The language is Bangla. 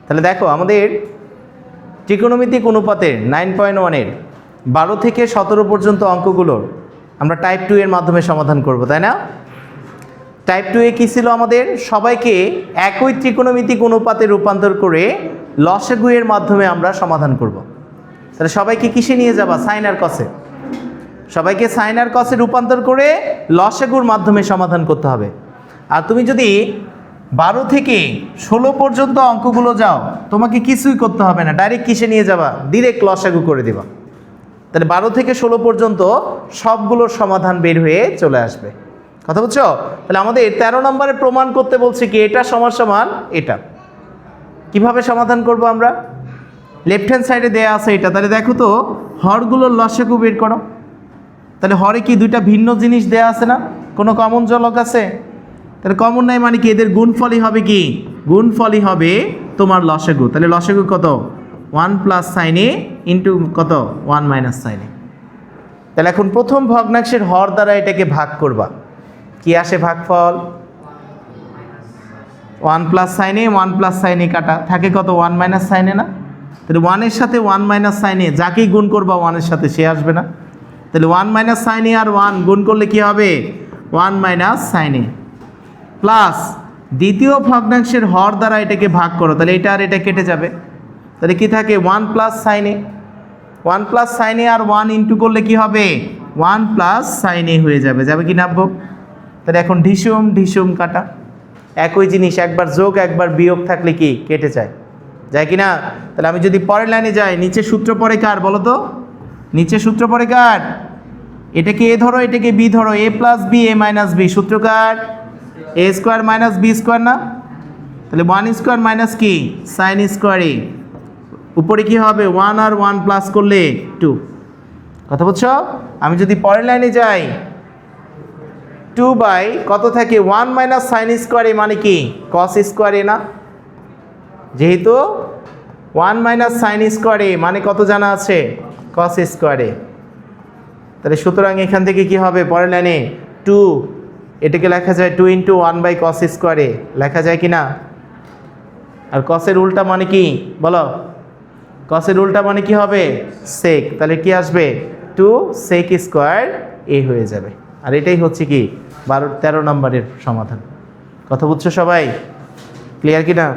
তাহলে দেখো আমাদের ত্রিকোণমিতিক অনুপাতের 9.1-এর 12 থেকে 17 পর্যন্ত অঙ্কগুলোর আমরা টাইপ 2 এর মাধ্যমে সমাধান করব, তাই না? টাইপ 2 এ কী ছিল আমাদের? সবাইকে একই ত্রিকোণমিতিক অনুপাতে রূপান্তর করে লসাগু এর মাধ্যমে আমরা সমাধান করব। তাহলে সবাইকে কিসে নিয়ে যাবা? সাইন আর কসে। সবাইকে সাইন আর কসে রূপান্তর করে লসাগুর মাধ্যমে সমাধান করতে হবে। আর তুমি যদি 12 থেকে 16 পর্যন্ত অঙ্কগুলো যাও, তোমাকে কিছুই করতে হবে না, ডাইরেক্ট কিসে নিয়ে যাবা? ডিরেক্ট লসাগু করে দিবা। তাহলে 12 থেকে 16 পর্যন্ত সবগুলোর সমাধান বের হয়ে চলে আসবে। কথা বুঝছো? তাহলে আমাদের 13 নম্বরে প্রমাণ করতে বলছে কি এটা সমান সমান এটা। কিভাবে সমাধান করব আমরা? লেফট হ্যান্ড সাইডে দেয়া আছে এটা, তাহলে দেখো তো হরগুলোর লসাগু বের করো। তাহলে হরে কি দুইটা ভিন্ন জিনিস দেয়া আছে না? কোনো কমন জলক আছে? তাহলে কমন নাই মানে কি? এদের গুণফলই হবে কি? গুণফলই হবে তোমার লসাগু। তাহলে লসাগু কত? 1 প্লাস সাইন এ ইন্টু কত? 1 মাইনাস সাইন এ। তাহলে এখন প্রথম ভগ্নাংশের হর দ্বারা এটাকে ভাগ করবা। কি আসে ভাগফল? 1 প্লাস সাইন এ 1 প্লাস সাইন এ কাটা থাকে কত? 1 মাইনাস সাইন এ না? তাহলে 1 এর সাথে 1 মাইনাস সাইন এ যাকেই গুণ করবা 1 এর সাথে সে আসবে না? তাহলে 1 মাইনাস সাইন এ আর 1 গুণ করলে কি হবে? 1 মাইনাস সাইন এ প্লাস দ্বিতীয় ভগ্নাংশের হর দ্বারা এটাকে ভাগ করো, তাহলে এটা আর এটা কেটে যাবে। তাহলে কি থাকে? 1 প্লাস সাইন এ। 1 প্লাস সাইন এ আর 1 ইন্টু করলে কি হবে? 1 প্লাস সাইন এ হয়ে যাবে। যাবে কি নাববো? তাহলে এখন ঢিসুম ঢিসুম কাটা। একই জিনিস একবার যোগ একবার বিয়োগ থাকলে কি কেটে যায়? যায় কি না? তাহলে আমি যদি পরের লাইনে যাই, নিচে সূত্র পড়ে কার বলো তো? নিচে সূত্র পড়ে কার? এটাকে এ ধরো, এটাকে বি ধরো। এ plus B A minus B, সূত্র কার? এ স্কোয়ার মাইনাস বি স্কোয়ার না? তাহলে 1 স্কোয়ার মাইনাস কি? সাইন স্কোয়ার এ। উপরে কি হবে? 1 আর 1 প্লাস করলে 2। কথা বুঝছো? আমি যদি পরের লাইনে যাই, 2 বাই কত থাকে? 1 মাইনাস সাইন স্কোয়ার এ মানে কি? কস স্কোয়ার এ না? যেহেতু 1 মাইনাস সাইন স্কোয়ার এ মানে কত জানা আছে? কস স্কোয়ার এ। তাহলে সুতরাং এখান থেকে কি হবে? পরের লাইনে 2, এটাকে লেখা যায় 2 ইন্টু 1 বাই কস স্কোয়ার এ, লেখা যায় কি না? আর কসের উল্টা মানে কি বলো? কসের উল্টা মানে কি হবে? সেক। তাহলে কি আসবে? 2 সেক স্কোয়ার এ হয়ে যাবে। আর এটাই হচ্ছে কি 13 নম্বরের সমাধান। কথা বুঝছো সবাই? ক্লিয়ার কি না?